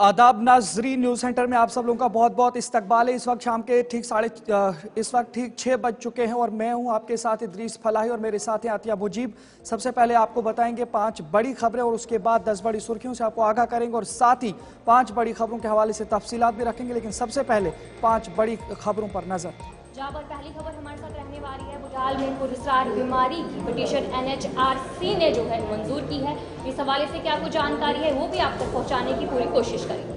आदाब नाजरीन, news centre में आप सब लोगों का बहुत बहुत इस्तकबाल है। इस वक्त शाम के ठीक इस वक्त ठीक 6 बज चुके हैं और मैं हूं आपके साथ इदरीस फलाही और मेरे साथ हैं आतिया मुजीब। सबसे पहले आपको बताएंगे 5 बड़ी खबरें और उसके बाद 10 बड़ी सुर्खियों से आपको आगाह करेंगे और साथ ही 5 बड़ी खबरों के हवाले से तफसीलात भी रखेंगे। लेकिन सबसे पहले 5 बड़ी खबरों पर नजर। जहां पर पहली खबर हमारे साथ रहने वाली है, बुढ़ाल में पुरस्कार बीमारी की पिटीशन NHRC ने जो है मंजूर की है। इस हवाले से क्या कुछ जानकारी है वो भी आप तक पहुंचाने की पूरी कोशिश करेंगे।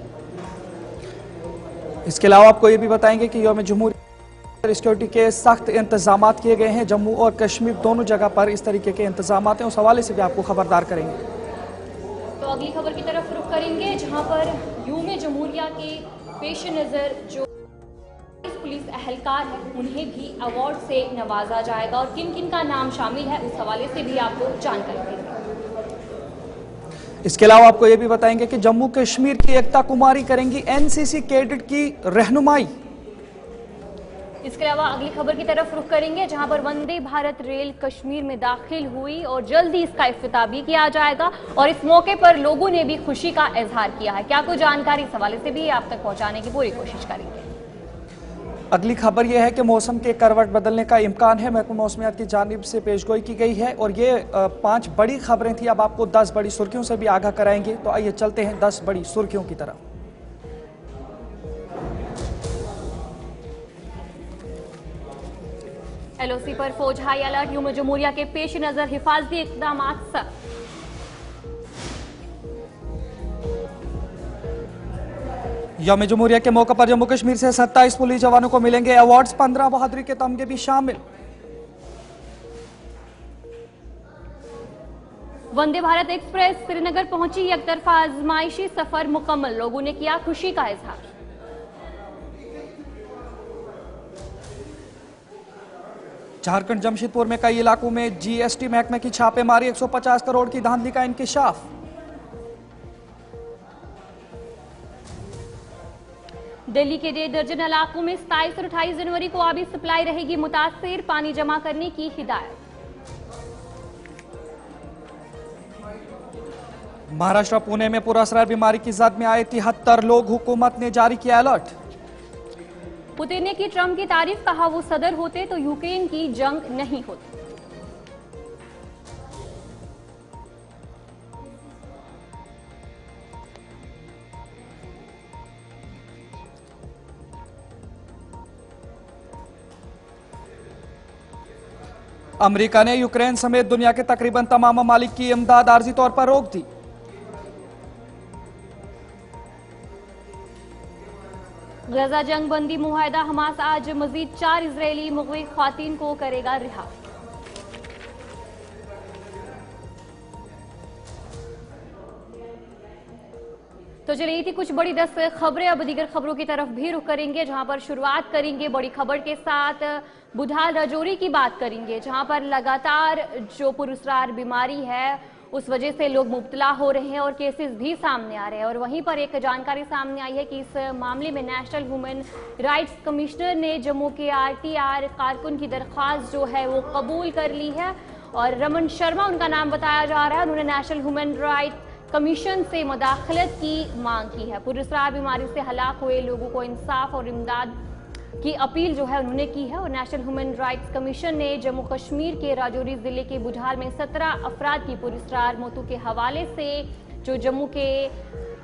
इसके अलावा आपको ये भी बताएंगे कि यौम जमहूरियत सिक्योरिटी के सख्त इंतजाम किए गए हैं। जम्मू और कश्मीर दोनों जगह पर इस तरीके के इंतजाम हैं, उस हवाले से भी आपको खबरदार करेंगे। तो अगली खबर की तरफ रुख करेंगे, जहां पर यौम जमहूरिया के पेश नज़र जो पुलिस एहलकार है उन्हें भी अवार्ड से नवाजा जाएगा और किन किन का नाम शामिल है उस हवाले से भी आपको जानकारी देंगे। इसके अलावा आपको यह भी बताएंगे कि जम्मू कश्मीर की एकता कुमारी करेंगी NCC कैडेट की रहनुमाई। इसके अलावा अगली खबर की तरफ रुख करेंगे, जहां पर वंदे भारत रेल कश्मीर में दाखिल हुई और जल्दी इसका इफ्तिताह भी किया जाएगा और इस मौके पर लोगों ने भी खुशी का इजहार किया है। क्या कुछ जानकारी इस हवाले से भी आप तक पहुंचाने की पूरी कोशिश करेंगे। अगली खबर यह है कि मौसम के करवट बदलने का इम्कान है। महकमा मौसमियात की जानिब से पेशगोई की गई है और ये 5 बड़ी खबरें थी। अब आपको 10 बड़ी सुर्खियों से भी आगाह कराएंगे। तो आइए चलते हैं 10 बड़ी सुर्खियों की तरफ। LOC पर फौज हाई अलर्ट, यौम जमहूरिया के पेश नजर हिफाजती इक़दाम सख्त। यौम जमहूरिया के मौके पर जम्मू कश्मीर से 27 पुलिस जवानों को मिलेंगे अवार्ड्स। 15 बहादुरी के तमगे भी शामिल। वंदे भारत एक्सप्रेस श्रीनगर पहुंची, एक तरफा आजमाइशी सफर मुकम्मल, लोगों ने किया खुशी का इजहार। झारखंड जमशेदपुर में कई इलाकों में GST महकमे की छापेमारी, 150 करोड़ की धांधली का इंकिशाफ। दिल्ली के 1.5 दर्जन इलाकों में 27 और 28 जनवरी को आबी सप्लाई रहेगी मुतासिर, पानी जमा करने की हिदायत। महाराष्ट्र पुणे में पुरस्कार बीमारी की जद में आए 73 लोग, हुकूमत ने जारी किया अलर्ट। पुतिन ने की ट्रंप की तारीफ, कहा वो सदर होते तो यूक्रेन की जंग नहीं होती। अमेरिका ने यूक्रेन समेत दुनिया के तकरीबन तमाम ममालिक की इमदाद आर्जी तौर पर रोक दी। गजा जंग बंदी मुआहदा, हमास आज मजीद 4 इजरायली मुग़वी ख्वातीन को करेगा रिहा। तो चलिए थी कुछ बड़ी 10 खबरें। अब दीगर खबरों की तरफ भी रुख करेंगे, जहां पर शुरुआत करेंगे बड़ी खबर के साथ। बुधाल राजौरी की बात करेंगे, जहां पर लगातार जो पुरस्कार बीमारी है उस वजह से लोग मुब्तला हो रहे हैं और केसेस भी सामने आ रहे हैं। और वहीं पर एक जानकारी सामने आई है कि इस मामले में नेशनल ह्यूमन राइट्स कमिश्नर ने जम्मू के RTR कारकुन की दरख्वास्त जो है वो कबूल कर ली है और रमन शर्मा उनका नाम बताया जा रहा है। उन्होंने नेशनल ह्यूमन राइट्स कमीशन से मुदाखलत की मांग की है। पुरस्कार बीमारी से हलाक हुए लोगों को इंसाफ और इमदाद की अपील जो है उन्होंने की है। और नेशनल ह्यूमन राइट्स कमीशन ने जम्मू कश्मीर के राजौरी जिले के बुढ़ाल में 17 अफराद की पुरस्कार मौतों के हवाले से जो जम्मू के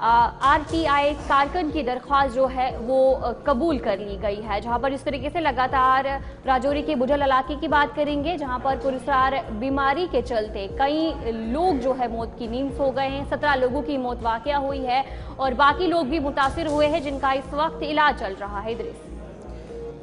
RTI कारकुन की दरख्वास्त जो है वो कबूल कर ली गई है। जहां पर इस तरीके से लगातार राजौरी के बुढ़ल इलाके की बात करेंगे, जहां पर पुरस्कार बीमारी के चलते कई लोग जो है मौत की नींद सो गए हैं। 17 लोगों की मौत वाकया हुई है और बाकी लोग भी मुतासिर हुए हैं, जिनका इस वक्त इलाज चल रहा है। इदरीस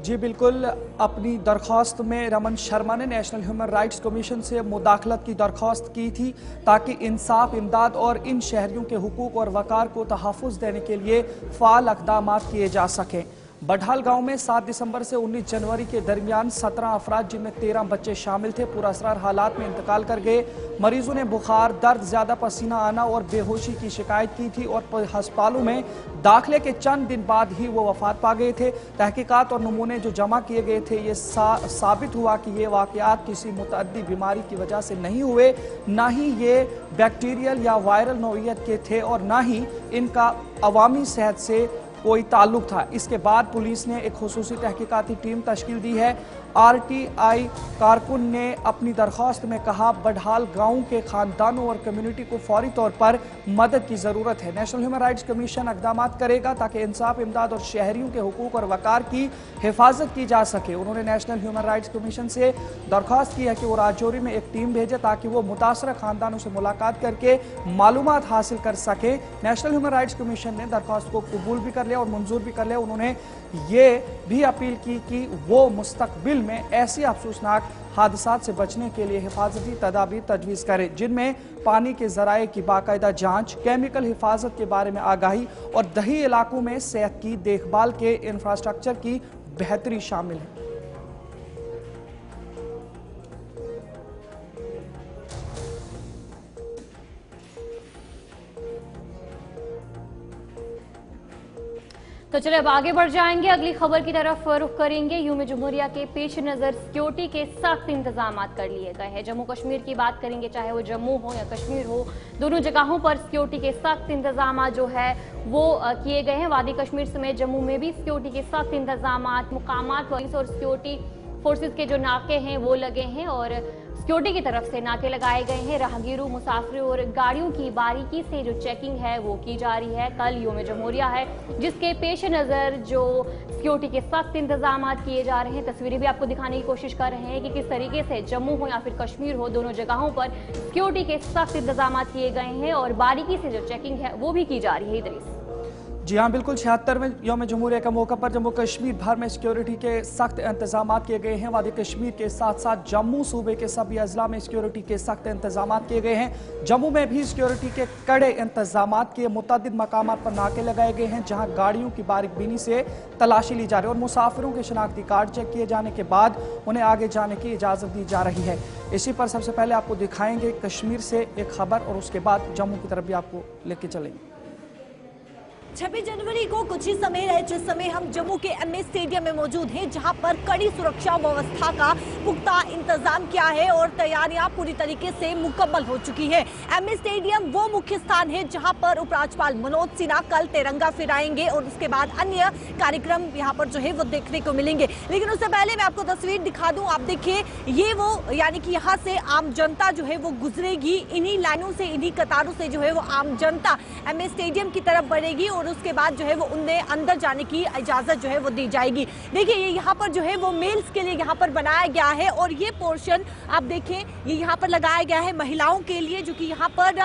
जी बिल्कुल, अपनी दरख्वास्त में रमन शर्मा ने नेशनल ह्यूमन राइट्स कमीशन से मुदाखलत की दरख्वास्त की थी ताकि इंसाफ, इमदाद और इन शहरियों के हुकूक और वकार को तहफ़्फ़ुज़ देने के लिए फ़ाल इक़दाम किए जा सकें। बडहाल गांव में 7 दिसंबर से 19 जनवरी के दरमियान 17 अफराद जिनमें 13 बच्चे शामिल थे पूरा असरार हालात में इंतकाल कर गए। मरीजों ने बुखार, दर्द, ज्यादा पसीना आना और बेहोशी की शिकायत की थी और अस्पतालों में दाखिले के चंद दिन बाद ही वो वफात पा गए थे। तहकीकात और नमूने जो जमा किए गए थे ये साबित हुआ कि ये वाकयात किसी मुतअद्दी बीमारी की वजह से नहीं हुए, ना ही ये बैक्टीरियल या वायरल नौइयत के थे और ना ही इनका अवामी सेहत से कोई ताल्लुक था। इसके बाद पुलिस ने एक खुसूसी तहकीकाती टीम तश्कील दी है। आरटीआई कारकुन ने अपनी दरख्वास्त में कहा बडहाल गांव के खानदानों और कम्युनिटी को फौरी तौर पर मदद की जरूरत है। नेशनल ह्यूमन राइट्स कमीशन इकदाम करेगा ताकि इंसाफ, इमदाद और शहरियों के हुकूक और वकार की हिफाजत की जा सके। उन्होंने नेशनल ह्यूमन राइट्स कमीशन से दरख्वास्त की है कि वो राजौरी में एक टीम भेजे ताकि वो मुतासरा खानदानों से मुलाकात करके मालूमात हासिल कर सके। नेशनल ह्यूमन राइट्स कमीशन ने दरख्वास्त को कबूल भी कर लिया और मंजूर भी कर लिया। उन्होंने ये भी अपील की कि वो मुस्तकबिल में ऐसी अफसोसनाक हादसात से बचने के लिए हिफाजती तदाबीर तजवीज़ करें जिनमें पानी के जराए की बाकायदा जांच, केमिकल हिफाजत के बारे में आगाही और दही इलाकों में सेहत की देखभाल के इंफ्रास्ट्रक्चर की बेहतरी शामिल है। तो चलिए अब आगे बढ़ जाएंगे, अगली खबर की तरफ रुख करेंगे। यूम जमहूरिया के पेश नज़र सिक्योरिटी के सख्त इंतजाम कर लिए गए हैं। जम्मू कश्मीर की बात करेंगे, चाहे वो जम्मू हो या कश्मीर हो, दोनों जगहों पर सिक्योरिटी के सख्त इंतजाम जो है वो किए गए हैं। वादी कश्मीर समेत जम्मू में भी सिक्योरिटी के सख्त इंतजाम, मुकामात पुलिस और सिक्योरिटी फोर्सेज के जो नाके हैं वो लगे हैं और सिक्योरिटी की तरफ से नाके लगाए गए हैं। राहगीरों, मुसाफिरों और गाड़ियों की बारीकी से जो चेकिंग है वो की जा रही है। कल यौम जमहूरिया है जिसके पेश नज़र जो सिक्योरिटी के सख्त इंतजाम किए जा रहे हैं। तस्वीरें भी आपको दिखाने की कोशिश कर रहे हैं कि किस तरीके से जम्मू हो या फिर कश्मीर हो, दोनों जगहों पर सिक्योरिटी के सख्त इंतजाम किए गए हैं और बारीकी से जो चेकिंग है वो भी की जा रही है। इधर जी हाँ, बिल्कुल 76वें यौम जमहूरिया के मौके पर जम्मू कश्मीर भर में सिक्योरिटी के सख्त इंतजाम किए गए हैं। वादी कश्मीर के साथ साथ जम्मू सूबे के सभी अजला में सिक्योरिटी के सख्त इंतजाम किए गए हैं। जम्मू में भी सिक्योरिटी के कड़े इंतजाम के मुतअद्दिद मकामात पर नाके लगाए गए हैं जहाँ गाड़ियों की बारीकबीनी से तलाशी ली जा रही है और मुसाफिरों के शनाख्ती कार्ड चेक किए जाने के बाद उन्हें आगे जाने की इजाज़त दी जा रही है। इसी पर सबसे पहले आपको दिखाएंगे कश्मीर से एक खबर और उसके बाद जम्मू की तरफ भी आपको लेके चलेंगे। 26 जनवरी को कुछ ही समय है जिस समय हम जम्मू के एमए स्टेडियम में मौजूद हैं जहां पर कड़ी सुरक्षा व्यवस्था का पुख्ता इंतजाम किया है और तैयारियां पूरी तरीके से मुकम्मल हो चुकी है। एमए स्टेडियम वो मुख्य स्थान है जहां पर उपराज्यपाल मनोज सिन्हा कल तिरंगा फहराएंगे और उसके बाद अन्य कार्यक्रम यहां पर जो है वो देखने को मिलेंगे। लेकिन उससे पहले मैं आपको तस्वीर दिखा दूं, आप देखिए ये वो यानी कि यहाँ से आम जनता जो है वो गुजरेगी, इन्हीं लाइनों से, इन्हीं कतारों से जो है वो आम जनता एमए स्टेडियम की तरफ बढ़ेगी और उसके बाद जो है वो उन्हें अंदर जाने की इजाजत जो है वो दी जाएगी। देखिए ये यहाँ पर जो है वो मेल्स के लिए यहाँ पर बनाया गया है और ये पोर्शन आप देखें ये यहाँ पर लगाया गया है महिलाओं के लिए, जो कि यहाँ पर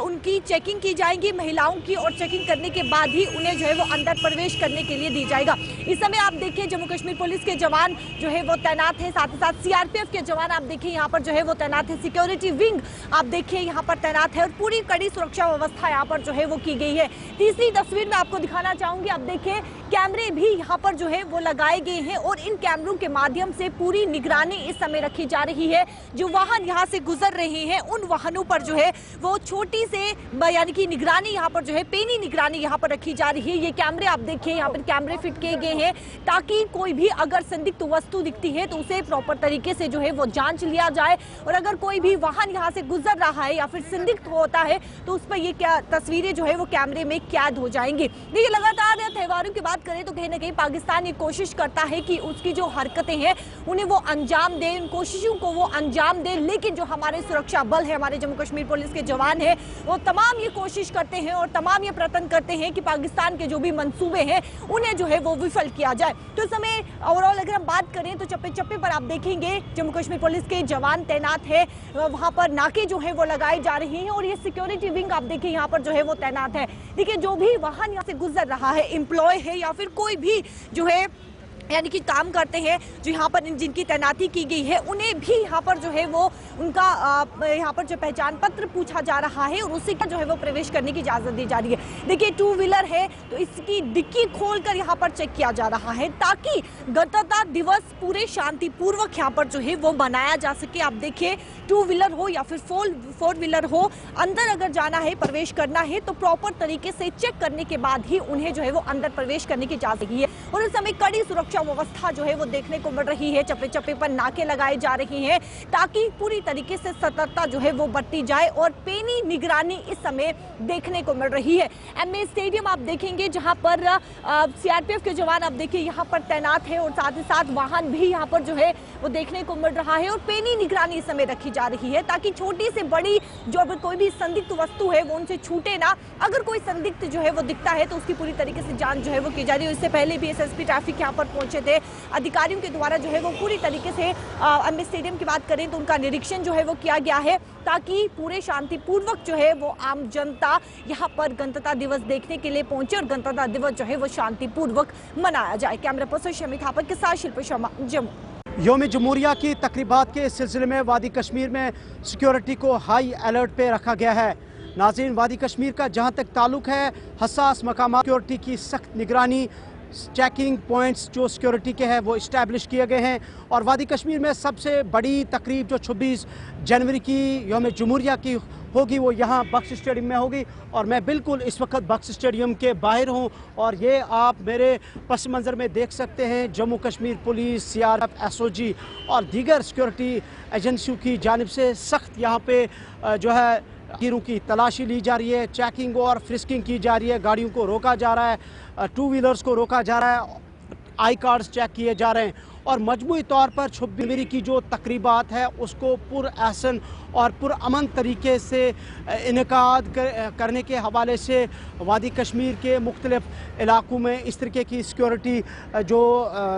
उनकी चेकिंग की जाएगी महिलाओं की और चेकिंग करने के बाद ही उन्हें जो है वो अंदर प्रवेश करने के लिए दी जाएगा। इस समय आप देखिए जम्मू कश्मीर पुलिस के जवान जो है वो तैनात है, साथ ही साथ सीआरपीएफ के जवान आप देखिए यहाँ पर जो है वो तैनात है, सिक्योरिटी विंग आप देखिए यहाँ पर तैनात है और पूरी कड़ी सुरक्षा व्यवस्था यहाँ पर जो है वो की गई है। तीसरी तस्वीर में आपको दिखाना चाहूंगी, आप देखिए कैमरे भी यहाँ पर जो है वो लगाए गए हैं और इन कैमरों के माध्यम से पूरी निगरानी इस समय रखी जा रही है। जो वाहन यहाँ से गुजर रहे हैं उन वाहनों पर जो है वो छोटी से यानी कि निगरानी यहाँ पर जो है पेनी निगरानी यहाँ पर रखी जा रही है। ये कैमरे आप देखिए यहाँ पर कैमरे फिट किए गए हैं ताकि कोई भी अगर संदिग्ध वस्तु दिखती है तो उसे प्रॉपर तरीके से जो है वो जांच लिया जाए और अगर कोई भी वाहन यहाँ से गुजर रहा है या फिर संदिग्ध होता है तो उस पर ये क्या तस्वीरें जो है वो कैमरे में कैद हो जाएंगी। देखिए लगातार त्योहारों की बात करें तो कहीं ना कहीं पाकिस्तान ये कोशिश करता है कि उसकी जो हरकतें हैं उन्हें वो अंजाम दे, उन कोशिशों को वो अंजाम दे, लेकिन जो हमारे सुरक्षा बल है, हमारे जम्मू कश्मीर पुलिस के जवान हैं, वो तमाम ये कोशिश करते हैं और तमाम ये प्रयत्न करते हैं कि पाकिस्तान के जो भी मंसूबे हैं उन्हें जो है वो विफल किया जाए। तो इस समय ओवरऑल अगर हम बात करें तो चप्पे चप्पे पर आप देखेंगे जम्मू कश्मीर पुलिस के जवान तैनात है, वहां पर नाके जो है वो लगाए जा रहे हैं और ये सिक्योरिटी विंग आप देखिए यहाँ पर जो है वो तैनात है। देखिए जो भी वाहन यहाँ से गुजर रहा है, एम्प्लॉय है या फिर कोई भी जो है यानी कि काम करते हैं, जो यहाँ पर जिनकी तैनाती की गई है, उन्हें भी यहाँ पर जो है वो उनका यहाँ पर जो पहचान पत्र पूछा जा रहा है और उसी का जो है वो प्रवेश करने की इजाजत दी जा रही है। देखिए, 2 व्हीलर है तो इसकी डिक्की खोलकर यहाँ पर चेक किया जा रहा है ताकि गणतंत्र दिवस पूरे शांतिपूर्वक यहाँ पर जो है वो मनाया जा सके। आप देखिए, 2 व्हीलर हो या फिर 4 व्हीलर हो, अंदर अगर जाना है, प्रवेश करना है तो प्रॉपर तरीके से चेक करने के बाद ही उन्हें जो है वो अंदर प्रवेश करने की इजाजत है। और इस समय कड़ी सुरक्षा व्यवस्था जो है वो देखने को मिल रही है। चप्पे चप्पे पर नाके लगाए जा रही हैं ताकि पूरी तरीके से सतर्कता जो है वो बरती जाए और पैनी निगरानी इस समय देखने को मिल रही है। एमए स्टेडियम आप देखेंगे जहां पर सीआरपीएफ के जवान आप देखिए यहाँ पर तैनात है और साथ ही साथ वाहन भी यहाँ पर जो है वो देखने को मिल रहा है और पैनी निगरानी इस समय रखी जा रही है ताकि छोटी से बड़ी जो अगर कोई भी संदिग्ध वस्तु है वो उनसे छूटे ना। अगर कोई संदिग्ध जो है वो दिखता है तो उसकी पूरी तरीके से जांच जो है वो की जा रही है। इससे पहले भी एसएसपी ट्रैफिक यहाँ पर पहुंचे थे, अधिकारियों के द्वारा जो है वो पूरी तरीके से एमए स्टेडियम की बात करें तो उनका निरीक्षण जो है वो किया गया है ताकि पूरे शांतिपूर्वक जो है वो आम जनता यहाँ पर गणतंत्र दिवस देखने के लिए पहुंचे और गणतंत्र दिवस जो है वो शांतिपूर्वक मनाया जाए। कैमरा पर्सन शमी थापा के साथ शिल्पा शर्मा, जम्मू। यौम जमहूरिया की तकरीबात के सिलसिले में वादी कश्मीर में सिक्योरिटी को हाई अलर्ट पे रखा गया है। नाज़रीन, वादी कश्मीर का जहाँ तक ताल्लुक है, हसास मकाम सिक्योरिटी की सख्त निगरानी, चेकिंग पॉइंट्स जो सिक्योरिटी के हैं वो इस्टेब्लिश किए गए हैं। और वादी कश्मीर में सबसे बड़ी तकरीब जो 26 जनवरी की यौम जमहूरिया की होगी वो यहाँ बख्श स्टेडियम में होगी। और मैं बिल्कुल इस वक्त बख्श स्टेडियम के बाहर हूँ और ये आप मेरे पस मंज़र में देख सकते हैं Jammu Kashmir police, CRPF, SOG और दीगर सिक्योरिटी एजेंसियों की जानिब से सख्त यहाँ पे जो है गिरों की तलाशी ली जा रही है, चेकिंग और फ्रिस्किंग की जा रही है, गाड़ियों को रोका जा रहा है, 2 व्हीलर्स को रोका जा रहा है, आई कार्ड्स चेक किए जा रहे हैं। और मजमूई तौर पर 26 जनवरी की जो तकरीबात है उसको पुरअहसन और पुरअमन तरीके से इनेकाद करने के हवाले से वादी कश्मीर के मुख्तलिफ इलाकों में इस तरीके की सिक्योरिटी जो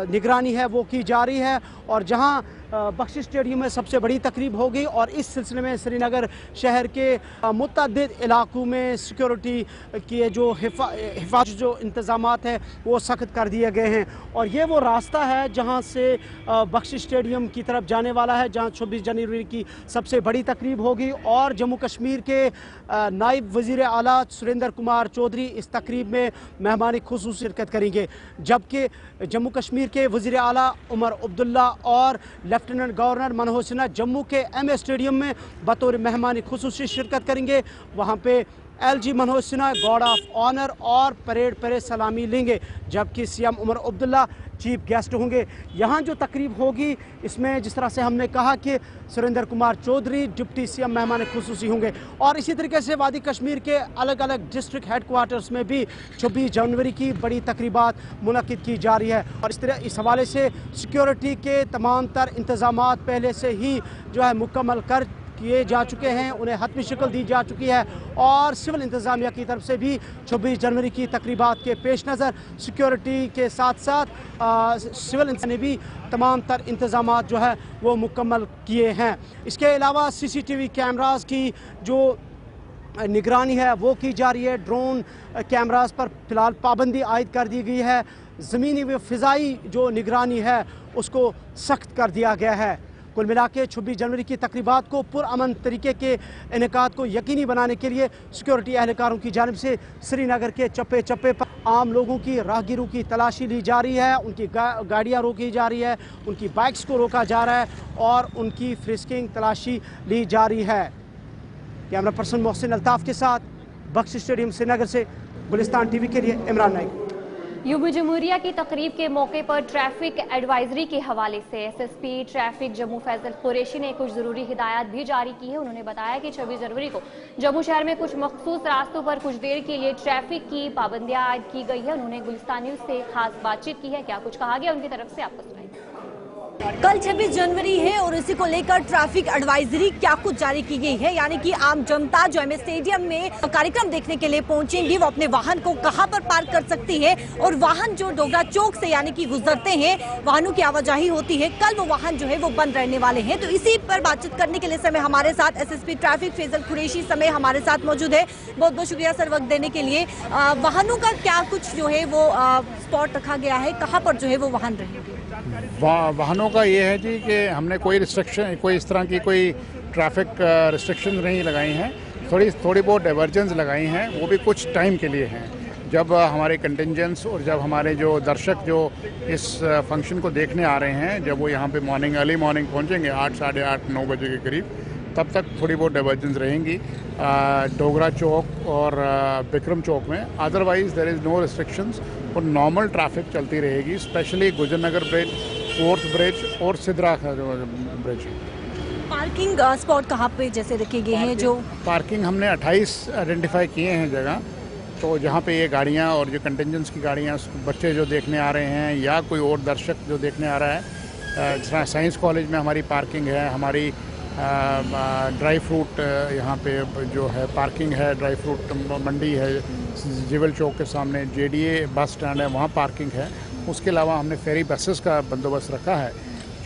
निगरानी है वो की जा रही है। और जहाँ बख्श स्टेडियम में सबसे बड़ी तकरीब होगी और इस सिलसिले में श्रीनगर शहर के मुतअद्दिद इलाकों में सिक्योरिटी के जो हिफाजत जो इंतज़ामात हैं वो सख्त कर दिए गए हैं। और ये वो रास्ता है जहाँ से बख्श स्टेडियम की तरफ जाने वाला है, जहाँ 26 जनवरी की सबसे बड़ी तकरीब होगी। और जम्मू कश्मीर के नायब वज़ीर आला सुरेंद्र कुमार चौधरी इस तकरीब में मेहमान खुसूस शिरकत करेंगे, जबकि जम्मू कश्मीर के वज़ीर आला उमर अब्दुल्ला और लेफ्टिनेंट गवर्नर मनोहर सिन्हा जम्मू के एमए स्टेडियम में बतौर मेहमान खुसूसी शिरकत करेंगे। वहाँ पे LG Manohar Sinha guard of honour और परेड पर सलामी लेंगे, जबकि CM Omar Abdullah chief guest होंगे। यहाँ जो तकरीब होगी इसमें जिस तरह से हमने कहा कि सुरेंद्र कुमार चौधरी डिप्टी सीएम मेहमान खुसूसी होंगे। और इसी तरीके से वादी कश्मीर के अलग अलग डिस्ट्रिक्ट हेडक्वार्टर्स में भी 26 जनवरी की बड़ी तकरीबात मुनक्किद की जा रही है। और इस हवाले से सिक्योरिटी के तमाम तर इंतज़ामात पहले से ही जो है मुकम्मल कर किए जा चुके हैं, उन्हें हतमी शक्ल दी जा चुकी है। और सिविल इंतज़ामिया की तरफ से भी 26 जनवरी की तकरीबात के पेश नज़र सिक्योरिटी के साथ साथ सिविल ने भी तमाम तर इंतज़ामात जो है वो मुकम्मल किए हैं। इसके अलावा CCTV कैमरास की जो निगरानी है वो की जा रही है। ड्रोन कैमरास पर फ़िलहाल पाबंदी आयद कर दी गई है। ज़मीनी व फ़िज़ाई जो निगरानी है उसको सख्त कर दिया गया है। कुल मिला के 26 जनवरी की तकरीबात को पुरअमन तरीके के इनेकाद को यकीनी बनाने के लिए सिक्योरिटी एहलकारों की जानिब से श्रीनगर के चप्पे चप्पे पर आम लोगों की राहगीरों की तलाशी ली जा रही है, उनकी गाड़ियाँ रोकी जा रही है, उनकी बाइक्स को रोका जा रहा है और उनकी फ्रिस्किंग तलाशी ली जा रही है। कैमरा पर्सन मोहसिन अल्ताफ़ के साथ बख्श स्टेडियम श्रीनगर से गुलिस्तान टीवी के लिए इमरान नाइक। यौम जमहूरिया की तकरीब के मौके पर ट्रैफिक एडवाइजरी के हवाले से एसएसपी ट्रैफिक जम्मू फैजल कुरैशी ने कुछ ज़रूरी हिदायत भी जारी की है। उन्होंने बताया कि 26 जनवरी को जम्मू शहर में कुछ मखसूस रास्तों पर कुछ देर के लिए ट्रैफिक की पाबंदियां आयद की गई है। उन्होंने गुलिस्तानियों से खास बातचीत की है, क्या कुछ कहा गया उनकी तरफ से आपको सुनाएंगे। कल 26 जनवरी है और इसी को लेकर ट्रैफिक एडवाइजरी क्या कुछ जारी की गई है, यानी कि आम जनता जो एमए स्टेडियम में कार्यक्रम देखने के लिए पहुंचेंगी वो अपने वाहन को कहां पर पार्क कर सकती है और वाहन जो डोगरा चौक से यानी कि गुजरते हैं, वाहनों की आवाजाही होती है, कल वो वाहन जो है वो बंद रहने वाले हैं। तो इसी पर बातचीत करने के लिए समय हमारे साथ एसएसपी ट्रैफिक फैजल कुरैशी समय हमारे साथ मौजूद है। बहुत बहुत शुक्रिया सर वक्त देने के लिए। वाहनों का क्या कुछ जो है वो स्पॉट रखा गया है, कहाँ पर जो है वो वाहन रहेंगे? वाहनों का ये है जी कि हमने कोई रिस्ट्रिक्शन, कोई इस तरह की कोई ट्रैफिक रिस्ट्रिक्शन नहीं लगाई हैं। थोड़ी बहुत डाइवर्जेंस लगाई हैं, वो भी कुछ टाइम के लिए हैं। जब हमारे कंटिंजेंट्स और जब हमारे जो दर्शक जो इस फंक्शन को देखने आ रहे हैं, जब वो यहाँ पे अर्ली मॉर्निंग पहुँचेंगे 8, साढ़े 8, 9 बजे के करीब, तब तक थोड़ी बहुत डाइवर्जेंस रहेंगी डोगरा चौक और विक्रम चौक में। Otherwise there is no restrictions और नॉर्मल ट्रैफिक चलती रहेगी, specially Gujjar Nagar bridge, fourth bridge और सिद्रा ब्रिज। पार्किंग स्पॉट कहाँ पे जैसे रखे गए हैं? जो पार्किंग हमने 28 आइडेंटिफाई किए हैं जगह, तो जहाँ पे ये गाड़ियाँ और जो कंटिंजेंट्स की गाड़ियाँ, बच्चे जो देखने आ रहे हैं या कोई और दर्शक जो देखने आ रहा है, जिस तरह साइंस कॉलेज में हमारी पार्किंग है, हमारी ड्राई फ्रूट यहाँ पे जो है पार्किंग है, ड्राई फ्रूट मंडी है, जिवल चौक के सामने जेडीए बस स्टैंड है, वहाँ पार्किंग है। उसके अलावा हमने फेरी बसेस का बंदोबस्त रखा है,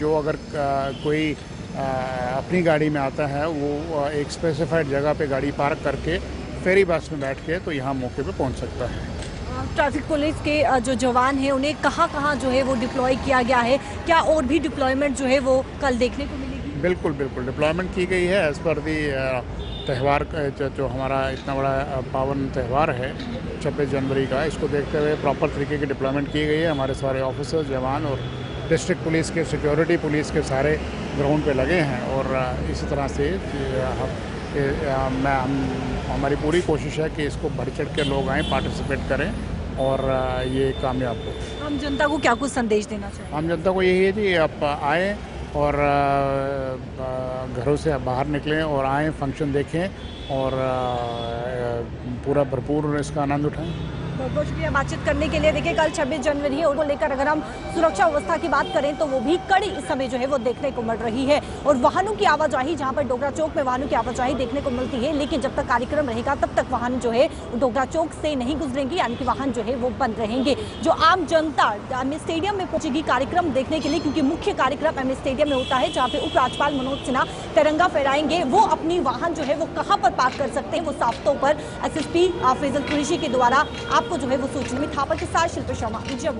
जो अगर कोई अपनी गाड़ी में आता है वो एक स्पेसिफाइड जगह पे गाड़ी पार्क करके फेरी बस में बैठ के तो यहाँ मौके पे पहुँच सकता है। ट्रैफिक पुलिस के जो जवान हैं उन्हें कहाँ जो है वो डिप्लॉय किया गया है? क्या और भी डिप्लॉयमेंट जो है वो कल देखने को मिलेगी? बिल्कुल डिप्लॉयमेंट की गई है एज पर दी त्यौहार जो हमारा इतना बड़ा पावन त्यौहार है 26 जनवरी का। इसको देखते हुए प्रॉपर तरीके की डिप्लॉयमेंट की गई है। हमारे सारे ऑफिसर्स, जवान और डिस्ट्रिक्ट पुलिस के, सिक्योरिटी पुलिस के सारे ग्राउंड पे लगे हैं और इसी तरह से हमारी पूरी कोशिश है कि इसको बढ़ चढ़ के लोग आएँ, पार्टिसिपेट करें और ये कामयाब हो। हम जनता को क्या कुछ संदेश देना चाहिए? हम जनता को यही है कि आप आएँ और घरों से बाहर निकलें और आएँ, फंक्शन देखें और पूरा भरपूर इसका आनंद उठाएं। बहुत बहुत शुक्रिया बातचीत करने के लिए। देखिए कल 26 जनवरी है और को लेकर अगर हम सुरक्षा व्यवस्था की बात करें तो वो भी कड़ी इस समय जो है वो देखने को मिल रही है और वाहनों की आवाजाही, जहां पर डोगरा चौक में वाहनों की आवाजाही देखने को मिलती है, लेकिन जब तक कार्यक्रम रहेगा तब तक वाहन जो है डोगरा चौक से नहीं गुजरेंगे, यानी कि वाहन जो है वो बंद रहेंगे। जो आम जनता एमए स्टेडियम में पहुंचेगी कार्यक्रम देखने के लिए, क्योंकि मुख्य कार्यक्रम एमए स्टेडियम में होता है, जहाँ पे उपराज्यपाल मनोज सिन्हा तिरंगा फहराएंगे, वो अपनी वाहन जो है वो कहाँ पर पार्क कर सकते हैं वो साफ तौर पर एसएसपी फैजल कुरैशी के द्वारा आपको जो है वो सूचना में। थापर के साथ शिल्पा शर्मा, जम्मू।